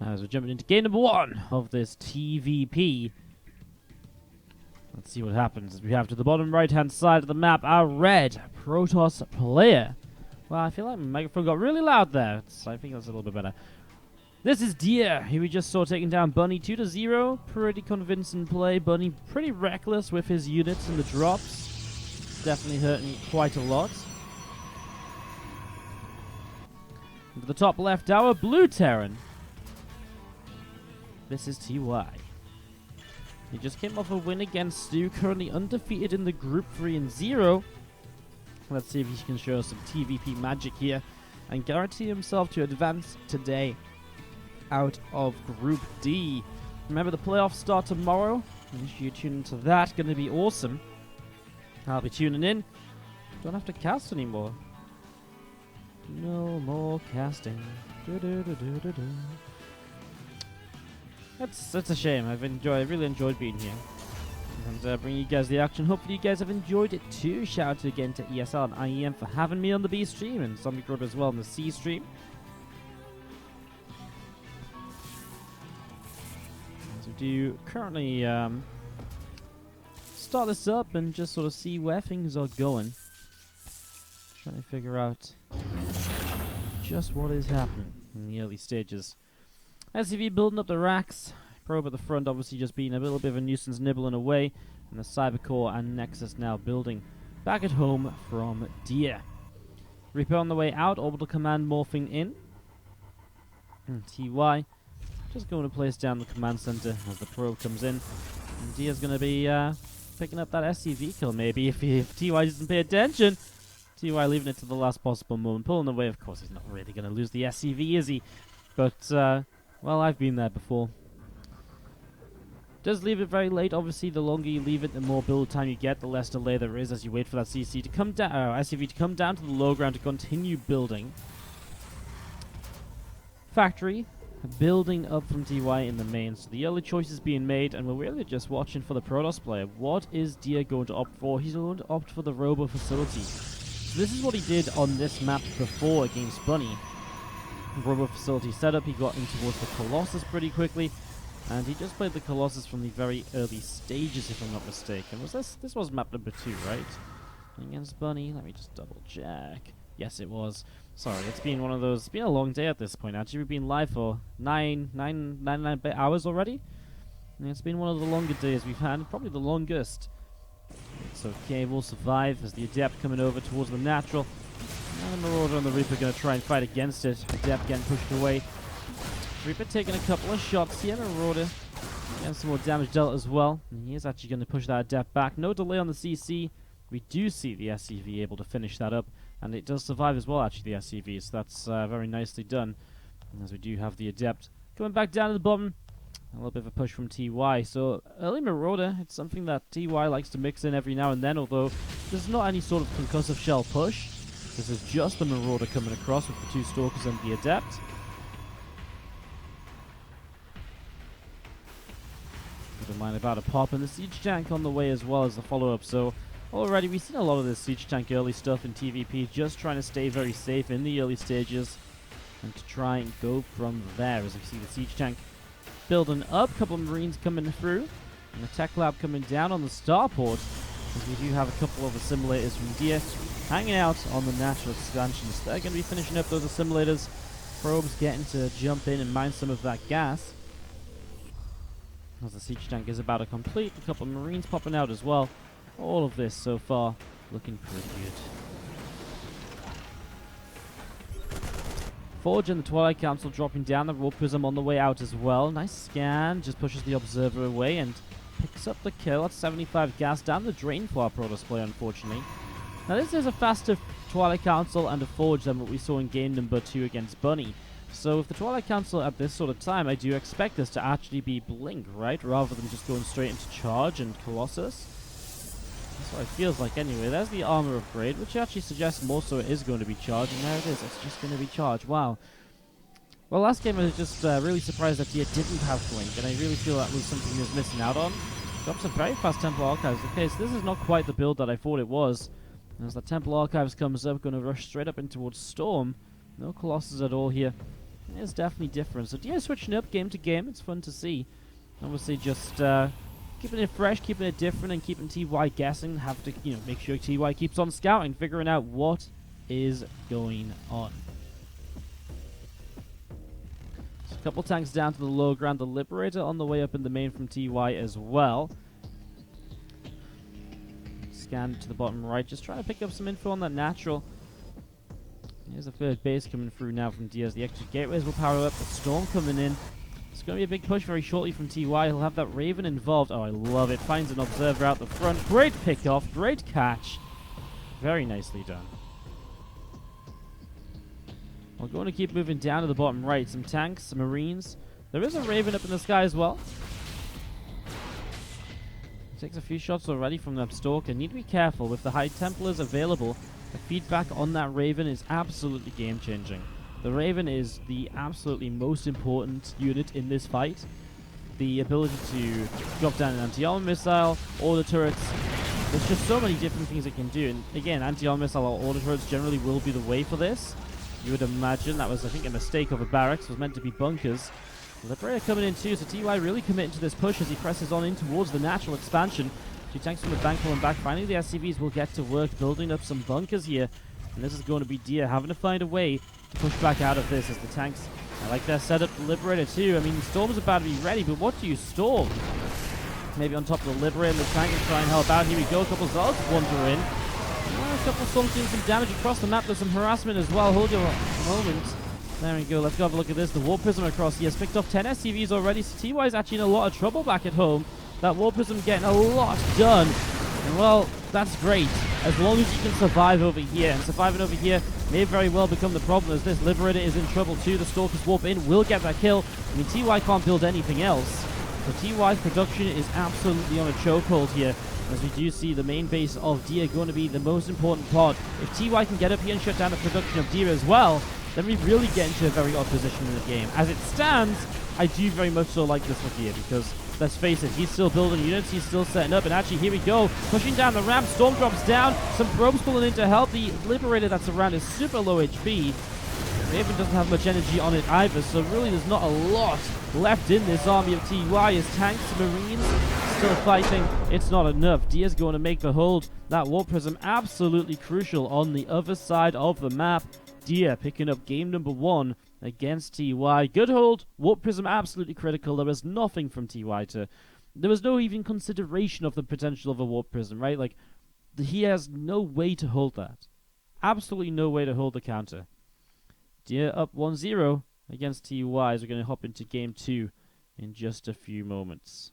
As we're jumping into game number 1 of this TVP. Let's see what happens as we have to the bottom right-hand side of the map our red Protoss player. Well, I feel like my microphone got really loud there. I think that's a little bit better. This is Dia, who we just saw taking down Bunny 2-0. Pretty convincing play. Bunny pretty reckless with his units and the drops. Definitely hurting quite a lot. To the top left, our blue Terran. This is TY. He just came off a win against Stu, currently undefeated in the Group 3-0. Let's see if he can show us some TVP magic here and guarantee himself to advance today out of Group D. Remember, the playoffs start tomorrow. Make sure you tune into that. Going to be awesome. I'll be tuning in. Don't have to cast anymore. No more casting. That's a shame. I really enjoyed being here and bringing you guys the action. Hopefully you guys have enjoyed it too. Shout out again to ESL and IEM for having me on the B stream, and Zombie Grub as well on the C stream. As we do currently start this up and just sort of see where things are going. Trying to figure out just what is happening in the early stages. SCV building up the racks. Probe at the front obviously just being a little bit of a nuisance, nibbling away. And the Cybercore and Nexus now building back at home from Dia. Reaper on the way out. Orbital Command morphing in. And TY just going to place down the command center as the probe comes in. And Dia's going to be picking up that SCV kill maybe if TY doesn't pay attention. TY leaving it to the last possible moment. Pulling away. Of course he's not really going to lose the SCV, is he? But well, I've been there before. Does leave it very late. Obviously, the longer you leave it, the more build time you get, the less delay there is as you wait for that CC to come down, SCV to come down to the low ground to continue building. Factory building up from TY in the main. So the early choices being made, and we're really just watching for the Protoss player. What is Dia going to opt for? He's going to opt for the Robo Facility. So this is what he did on this map before against Bunny. Robo Facility setup, he got in towards the Colossus pretty quickly, and he just played the Colossus from the very early stages, if I'm not mistaken. Was this was map number 2, right? Against Bunny, let me just double check. Yes, it was. Sorry, it's been one of those, it's been a long day at this point, actually. We've been live for 99 hours already. And it's been one of the longer days we've had, probably the longest. It's okay, we'll survive as the Adept coming over towards the natural. And the Marauder and the Reaper going to try and fight against it. Adept getting pushed away. Reaper taking a couple of shots here. Marauder getting some more damage dealt as well. And he is actually going to push that Adept back. No delay on the CC. We do see the SCV able to finish that up. And it does survive as well, actually, the SCV. So that's very nicely done. And as we do have the Adept coming back down to the bottom. A little bit of a push from TY. So early Marauder, it's something that TY likes to mix in every now and then. Although there's not any sort of concussive shell push. This is just the Marauder coming across with the 2 Stalkers and the Adept. Don't mind about a pop, and the Siege Tank on the way as well as the follow-up. So already we've seen a lot of this Siege Tank early stuff in TVP, just trying to stay very safe in the early stages and to try and go from there. As we see the Siege Tank building up, a couple of Marines coming through, and the Tech Lab coming down on the Starport. As we do have a couple of assimilators from Dia hanging out on the natural expansions. They're going to be finishing up those assimilators. Probes getting to jump in and mine some of that gas. As the Siege Tank is about to complete. A couple of Marines popping out as well. All of this so far looking pretty good. Forge and the Twilight Council dropping down. The Raw Prism on the way out as well. Nice scan. Just pushes the Observer away and picks up the kill. That's 75 gas down the drain for our Protoss player, unfortunately. Now this is a faster Twilight Council and a Forge than what we saw in game number 2 against Bunny. So with the Twilight Council at this sort of time, I do expect this to actually be Blink, right? Rather than just going straight into Charge and Colossus. That's what it feels like anyway. There's the armor upgrade, which actually suggests more so it is going to be Charge. And there it is. It's just going to be Charge. Wow. Well, last game I was just really surprised that Dia didn't have Blink, and I really feel that was something he was missing out on. Drops a very fast Temple Archives. Okay, so this is not quite the build that I thought it was. As the Temple Archives comes up, going to rush straight up in towards Storm. No Colossus at all here. It's definitely different. So DIA switching up game to game. It's fun to see. Obviously, just keeping it fresh, keeping it different, and keeping TY guessing. Have to, make sure TY keeps on scouting, figuring out what is going on. So a couple tanks down to the low ground. The Liberator on the way up in the main from TY as well. Scan to the bottom right, just trying to pick up some info on that natural. Here's the third base coming through now from Diaz. The extra gateways will power up. The Storm coming in. It's going to be a big push very shortly from TY. He'll have that Raven involved. Oh, I love it. Finds an Observer out the front. Great pick-off. Great catch. Very nicely done. We're going to keep moving down to the bottom right. Some tanks, some Marines. There is a Raven up in the sky as well. Takes a few shots already from that Stalker. Need to be careful with the High Templars available. The feedback on that Raven is absolutely game-changing. The Raven is the absolutely most important unit in this fight. The ability to drop down an anti-armor missile, order turrets. There's just so many different things it can do. And again, anti-armor missile or order turrets generally will be the way for this. You would imagine that was, I think, a mistake of a barracks. It was meant to be bunkers. Liberator coming in too, so TY really committing to this push as he presses on in towards the natural expansion. Two tanks from the bank pulling back. Finally, the SCVs will get to work building up some bunkers here. And this is going to be Dia having to find a way to push back out of this as the tanks, I like their setup. The Liberator too. I mean, Storm's about to be ready, but what do you Storm? Maybe on top of the Liberator and the tank and try and help out. Here we go. A couple Zolds wander in. A couple Storms doing some damage across the map. There's some harassment as well. Hold your moment. There we go. Let's go have a look at this. The Warp Prism across. He has picked off 10 SCVs already. So TY is actually in a lot of trouble back at home. That Warp Prism getting a lot done. And well, that's great. As long as you can survive over here. And surviving over here may very well become the problem as this Liberator is in trouble too. The Stalkers warp in, will get that kill. I mean, TY can't build anything else. So TY's production is absolutely on a chokehold here. As we do see the main base of Dia going to be the most important part. If TY can get up here and shut down the production of Dia as well, then we really get into a very odd position in the game. As it stands, I do very much so like this for Dia because, let's face it, he's still building units, he's still setting up, and actually here we go, pushing down the ramp, Storm drops down, some probes pulling in to help. The Liberator that's around is super low HP. Raven doesn't have much energy on it either, so really there's not a lot left in this army of TY as tanks, Marines still fighting. It's not enough. Dia's going to make the hold. That Warp Prism absolutely crucial on the other side of the map. Dia picking up game number 1 against TY. Good hold. Warp Prism absolutely critical. There was nothing from TY to... There was no even consideration of the potential of a Warp Prism, right? Like, he has no way to hold that. Absolutely no way to hold the counter. Dia up 1-0 against TY as we're going to hop into game 2 in just a few moments.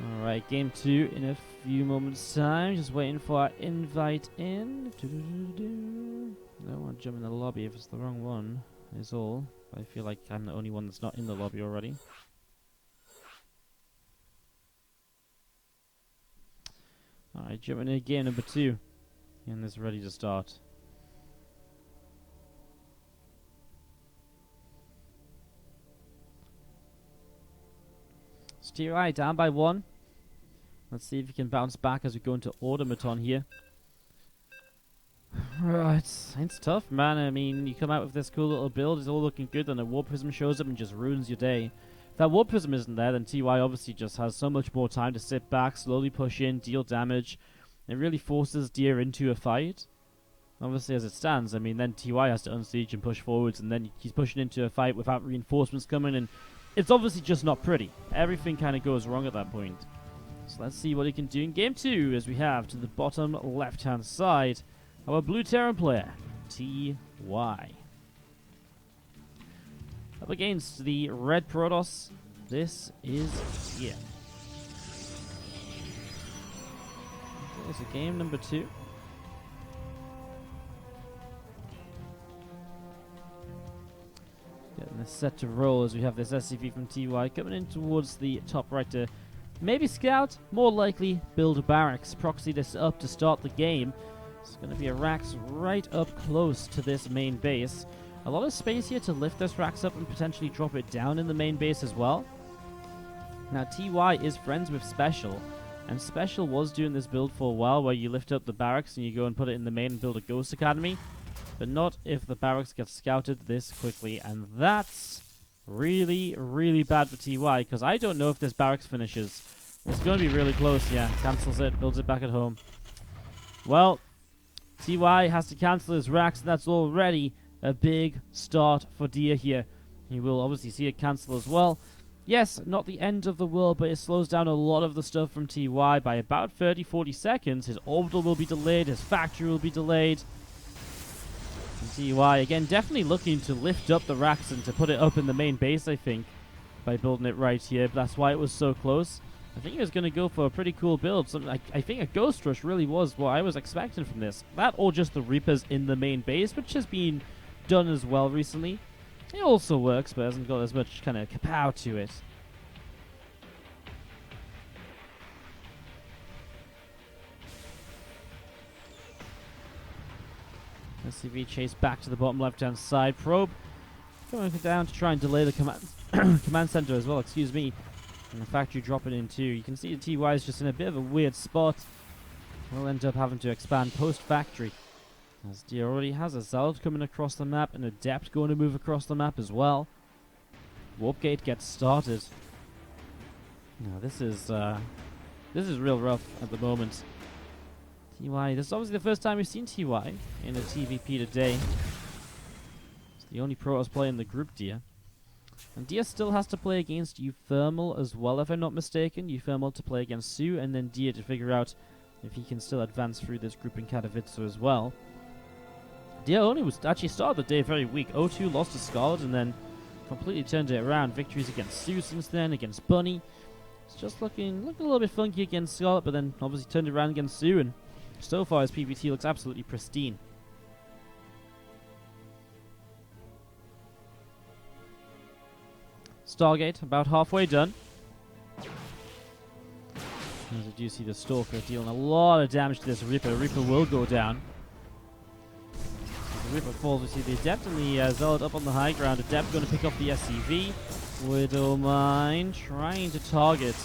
Alright, game 2 in a few moments time. Just waiting for our invite in. I don't want to jump in the lobby if it's the wrong one, is all. I feel like I'm the only one that's not in the lobby already. Alright, jumping in game number 2. And this ready to start. TY down by 1. Let's see if he can bounce back as we go into Automaton here. Right, it's tough, man. I mean, you come out with this cool little build, it's all looking good, then a Warp Prism shows up and just ruins your day. If that Warp Prism isn't there, then TY obviously just has so much more time to sit back, slowly push in, deal damage. It really forces Dia into a fight. Obviously, as it stands, I mean, then TY has to unsiege and push forwards, and then he's pushing into a fight without reinforcements coming, and it's obviously just not pretty. Everything kind of goes wrong at that point. So let's see what he can do in game 2 as we have to the bottom left-hand side our blue Terran player, TY. Up against the red Protoss, this is Dia. There's a game number 2. Getting this set to roll as we have this SCV from TY coming in towards the top right to maybe scout, more likely build a barracks, proxy this up to start the game. It's going to be a Rax right up close to this main base. A lot of space here to lift this racks up and potentially drop it down in the main base as well. Now, TY is friends with Special, and Special was doing this build for a while where you lift up the barracks and you go and put it in the main and build a Ghost Academy, but not if the barracks get scouted this quickly, and that's really, really bad for TY, because I don't know if this barracks finishes. It's going to be really close, yeah. Cancels it, builds it back at home. Well, TY has to cancel his racks, and that's already a big start for Dia here. You will obviously see it cancel as well. Yes, not the end of the world, but it slows down a lot of the stuff from TY by about 30-40 seconds. His orbital will be delayed, his factory will be delayed. And TY, again, definitely looking to lift up the racks and to put it up in the main base, I think, by building it right here. But that's why it was so close. I think he was going to go for a pretty cool build. Something I think a Ghost Rush really was what I was expecting from this. That or just the Reapers in the main base, which has been done as well recently. It also works, but hasn't got as much kind of kapow to it. SCV chase back to the bottom left-hand side. Probe going down to try and delay the command center as well, excuse me. And the factory dropping in too. You can see the TY is just in a bit of a weird spot. We'll end up having to expand post-factory, as Dia already has a Zealot coming across the map, and Adept going to move across the map as well. Warp Gate gets started. Now this is real rough at the moment. TY, this is obviously the first time we've seen TY in a TVP today. It's the only Protoss player in the group, Dia. And Dia still has to play against Euthermal as well, if I'm not mistaken. Euthermal to play against Su, and then Dia to figure out if he can still advance through this group in Katowice as well. Dia only was actually started the day very weak. O2 lost to Scarlet and then completely turned it around. Victories against Su since then, against Bunny. It's just looking a little bit funky against Scarlet, but then obviously turned it around against Su, and so far his PvT looks absolutely pristine. Stargate about halfway done. As we do see the Stalker dealing a lot of damage to this Reaper. Reaper will go down. As the Reaper falls, we see the Adept and the Zealot up on the high ground. Adept going to pick up the SCV. Widowmine trying to target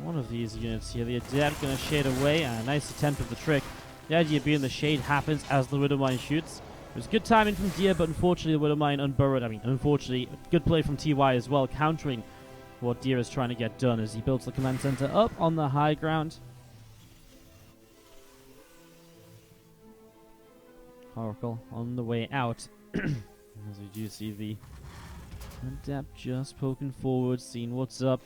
one of these units here. The Adept going to shade away. A nice attempt of the trick. The idea being the shade happens as the Widowmine shoots. It was good timing from Dia, but unfortunately the Widowmine unburrowed. I mean, unfortunately, good play from TY as well, countering what Dia is trying to get done as he builds the command center up on the high ground. Oracle on the way out. As we do see the Adept just poking forward, seeing what's up.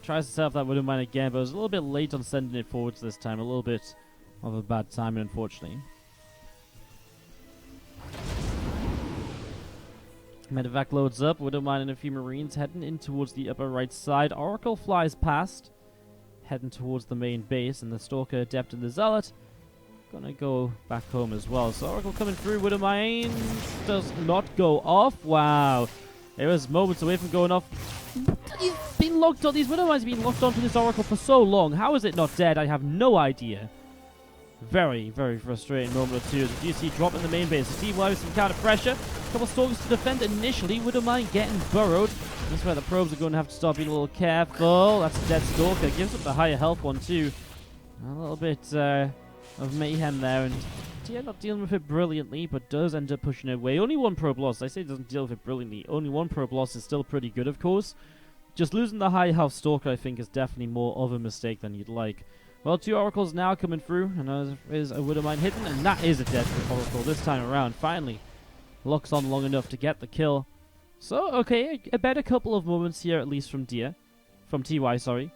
Tries to set up that Widowmine again, but was a little bit late on sending it forwards this time. A little bit of a bad timing, unfortunately. Medevac loads up, Widowmine and a few Marines heading in towards the upper right side. Oracle flies past, heading towards the main base, and the Stalker, Adept, and the Zealot gonna go back home as well. So Oracle coming through, Widowmine does not go off. Wow. It was moments away from going off. He's been locked on. These Widowmines have been locked onto this Oracle for so long. How is it not dead? I have no idea. Very, very frustrating moment or two. As you see drop in the main base. TY with some counter pressure. A couple Stalkers to defend initially. Widowmine getting burrowed. That's where the probes are going to have to start being a little careful. That's a dead Stalker. Gives up the higher health one too. A little bit of mayhem there. And Dia not dealing with it brilliantly, but does end up pushing it away. Only one probe loss. I say doesn't deal with it brilliantly. Only one probe loss is still pretty good, of course. Just losing the high health Stalker, I think, is definitely more of a mistake than you'd like. Well, two Oracles now coming through, and there is a Widowmine hidden, and that is a dead Oracle this time around. Finally, locks on long enough to get the kill. So, okay, a better couple of moments here, at least from TY, sorry.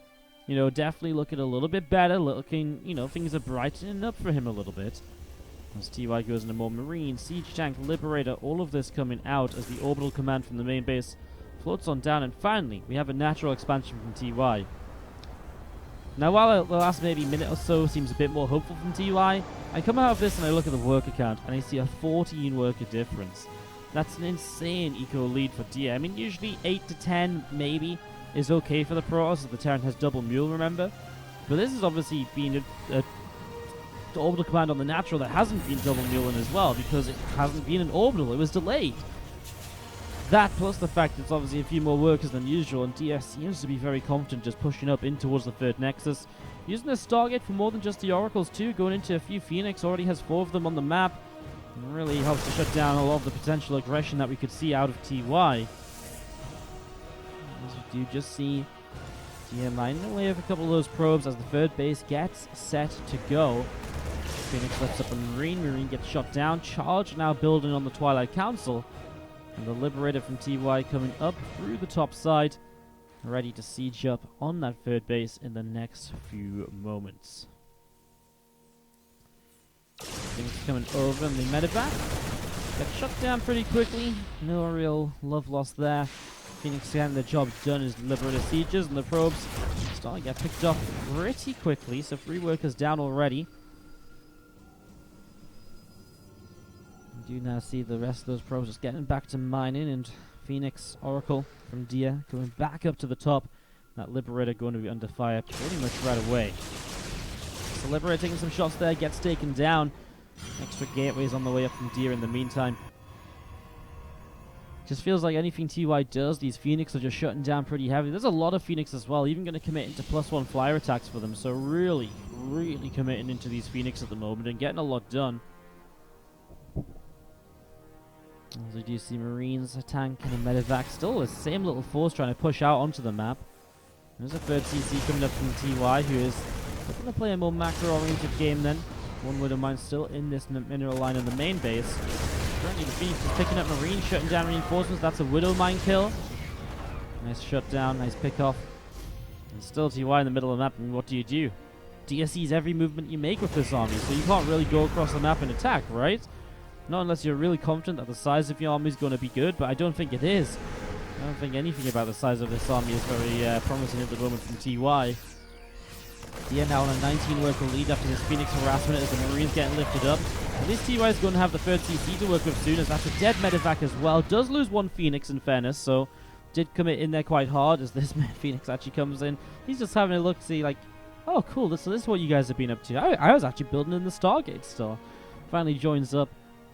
You know, definitely looking a little bit better, looking, you know, things are brightening up for him a little bit. As TY goes into more Marine, Siege Tank, Liberator, all of this coming out as the orbital command from the main base floats on down, and finally, we have a natural expansion from TY. Now, while the last maybe minute or so seems a bit more hopeful from TY, I come out of this and I look at the worker count, and I see a 14 worker difference. That's an insane eco lead for Dia. I mean, usually 8 to 10, maybe, is okay for the Protoss, if the Terran has double Mule, remember? But this has obviously been orbital command on the natural that hasn't been double mulling as well, because it hasn't been an orbital. It was delayed. That plus the fact it's obviously a few more workers than usual, and DS seems to be very confident just pushing up in towards the third Nexus. Using the Stargate for more than just the Oracles too, going into a few Phoenix, already has 4 of them on the map. And really helps to shut down a lot of the potential aggression that we could see out of TY. As we do just see TY mining away with a couple of those probes as the third base gets set to go. Phoenix lifts up a Marine, Marine gets shot down, Charge now building on the Twilight Council. And the Liberator from TY coming up through the top side, ready to siege up on that third base in the next few moments. Things coming over in the medevac. Get shut down pretty quickly. No real love lost there. Phoenix getting the job done as Liberator sieges, and the probes starting to get picked off pretty quickly. So 3 workers down already. You do now see the rest of those probes just getting back to mining, and Phoenix Oracle from Dia going back up to the top. That Liberator going to be under fire pretty much right away. So Liberator taking some shots there, gets taken down. Extra gateways on the way up from Dia in the meantime. Just feels like anything TY does, these Phoenix are just shutting down pretty heavily. There's a lot of Phoenix as well, even going to commit into +1 flyer attacks for them. So really, really committing into these Phoenix at the moment and getting a lot done. As we do see Marines, a tank, and a medevac. Still the same little force trying to push out onto the map. There's a third CC coming up from TY, who is looking to play a more macro-oriented game then. One Widow Mine still in this mineral line in the main base. Currently the Phoenix is picking up Marines, shutting down reinforcements. That's a Widow Mine kill. Nice shutdown, nice pick off. And still TY in the middle of the map, and what do? DSE's every movement you make with this army, so you can't really go across the map and attack, right? Not unless you're really confident that the size of your army is going to be good, but I don't think it is. I don't think anything about the size of this army is very promising at the moment from TY. Dia now on a 19 worker lead after this Phoenix harassment as the Marines getting lifted up. At least TY is going to have the third CC to work with soon, as that's a dead medevac as well. Does lose 1 Phoenix in fairness, so did commit in there quite hard as this Phoenix actually comes in. He's just having a look, see like, oh cool, so this is what you guys have been up to. I was actually building in the Stargate still. Finally joins up.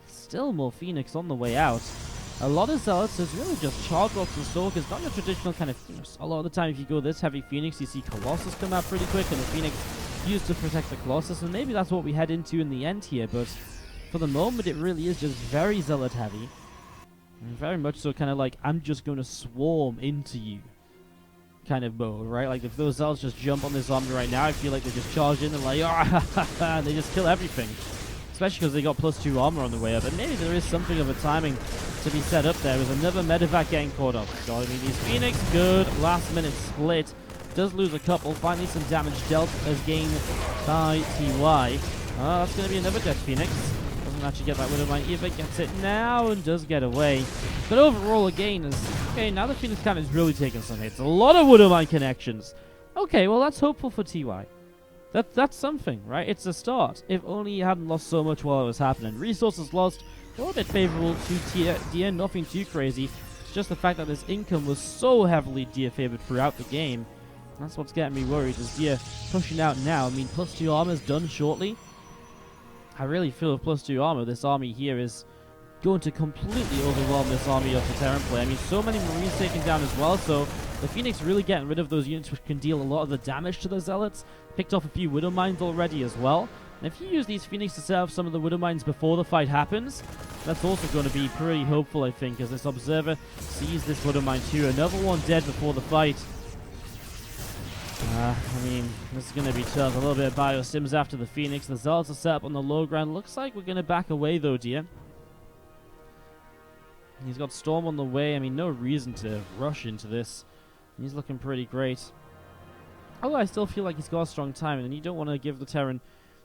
Still more Phoenix on the way out. A lot of Zealots is really just Charge Rocks and Stalkers, not your traditional kind of Phoenix. A lot of the time if you go this heavy Phoenix, you see Colossus come out pretty quick, and the Phoenix used to protect the Colossus, and maybe that's what we head into in the end here, but for the moment it really is just very Zealot heavy. And very much so kind of like, I'm just going to swarm into you kind of mode, right? Like if those Zealots just jump on this army right now, I feel like they just charge in and like, and they just kill everything. Especially because they got +2 armor on the way up. And maybe there is something of a timing to be set up there. There's another medevac getting caught up. So, I mean, these Phoenix, good. Last minute split. Does lose a couple. Finally, some damage dealt as gained by TY. That's going to be another dead Phoenix. Doesn't actually get that Widow Mine either. Gets it now and does get away. But overall, again, is okay, now the Phoenix cannon is really taking some hits. A lot of Widow Mine connections. Okay, well, that's hopeful for TY. That's something, right? It's a start. If only he hadn't lost so much while it was happening. Resources lost, a little bit favorable to Dia, nothing too crazy. It's just the fact that this income was so heavily Dia favored throughout the game. That's what's getting me worried, is Dia pushing out now. I mean, +2 armor is done shortly. I really feel with +2 armor, this army here is going to completely overwhelm this army of the Terran play. I mean, so many Marines taken down as well, so the Phoenix really getting rid of those units which can deal a lot of the damage to the Zealots. Picked off a few Widow Mines already as well. And if you use these Phoenix to set off some of the Widow Mines before the fight happens, that's also going to be pretty hopeful, I think, as this Observer sees this Widow Mine too. Another one dead before the fight. I mean, this is going to be tough. A little bit of biosims after the Phoenix. The Zealots are set up on the low ground. Looks like we're going to back away though, Dia. He's got Storm on the way. I mean, no reason to rush into this. He's looking pretty great. Although I still feel like he's got a strong time, and you don't want to give the Terran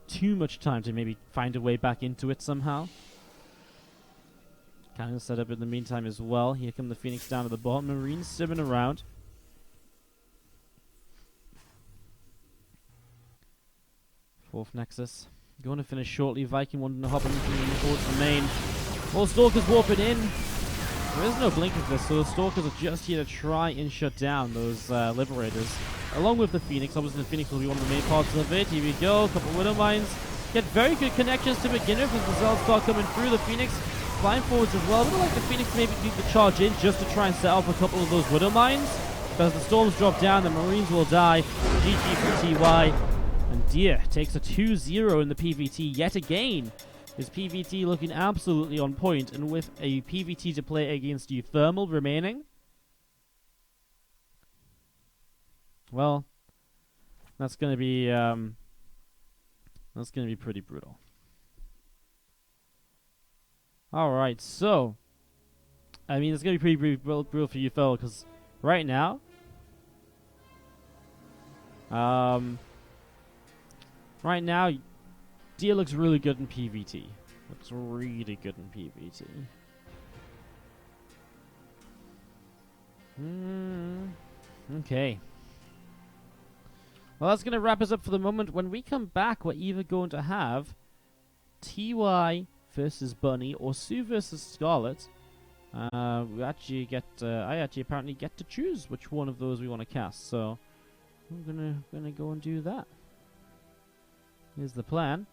too much time to maybe find a way back into it somehow. Kind of set up in the meantime as well. Here come the Phoenix down to the bottom. Marines simming around. Fourth Nexus. Going to finish shortly. Viking wanting to hop in towards the main. More Stalkers warping in. There is no blink of this, so the Stalkers are just here to try and shut down those Liberators. Along with the Phoenix. Obviously the Phoenix will be one of the main parts of it. Here we go. A couple of Widow Mines. Get very good connections to begin with as the results start coming through. The Phoenix flying forwards as well. I would like the Phoenix maybe keep the charge in just to try and set off a couple of those Widow Mines. But as the Storms drop down, the Marines will die. GG for TY. And Deer takes a 2-0 in the PVT yet again. His PVT looking absolutely on point, and with a PVT to play against you Thermal remaining, well, that's gonna be pretty brutal. All right, so I mean, it's gonna be pretty brutal for you, Phil, because right now, Deer looks really good in PVT. Looks really good in PVT. Okay. Well, that's going to wrap us up for the moment. When we come back, we're either going to have TY versus Bunny or Sue versus Scarlet. We actually get, I actually apparently get to choose which one of those we want to cast. So we're gonna go and do that. Here's the plan.